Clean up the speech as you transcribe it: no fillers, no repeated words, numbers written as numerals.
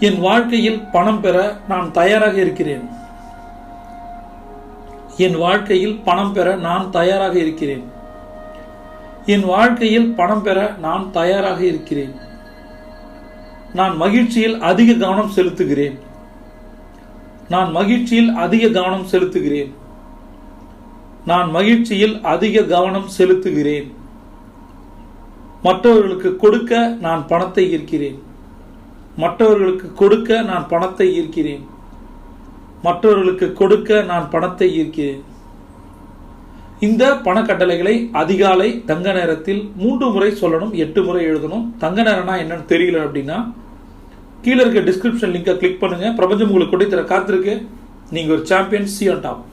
என் வாழ்க்கையில் பணம் பெற நான் தயாராக இருக்கிறேன். என் வாழ்க்கையில் பணம் பெற நான் தயாராக இருக்கிறேன். என் வாழ்க்கையில் பணம் பெற நான் தயாராக இருக்கிறேன். நான் மகிழ்ச்சியில் அதிக கவனம் செலுத்துகிறேன். நான் மகிழ்ச்சியில் அதிக கவனம் செலுத்துகிறேன். நான் மகிழ்ச்சியில் அதிக கவனம் செலுத்துகிறேன். மற்றவர்களுக்கு கொடுக்க நான் பணத்தை ஈர்க்கிறேன். மற்றவர்களுக்கு கொடுக்க நான் பணத்தை ஈர்க்கிறேன். மற்றவர்களுக்கு கொடுக்க நான் பணத்தை ஈர்க்கிறேன். இந்த பணக்கட்டளைகளை அதிகாலை தங்க நேரத்தில் 3 முறை சொல்லணும், 8 முறை எழுதணும். தங்க நேரம்னா என்னன்னு தெரியல அப்படின்னா கீழே இருக்க டிஸ்கிரிப்ஷன் லிங்கை கிளிக் பண்ணுங்க. பிரபஞ்சம் உங்களுக்கு கொட்டி தர காத்திருக்கு. நீங்க ஒரு சாம்பியன். C on top.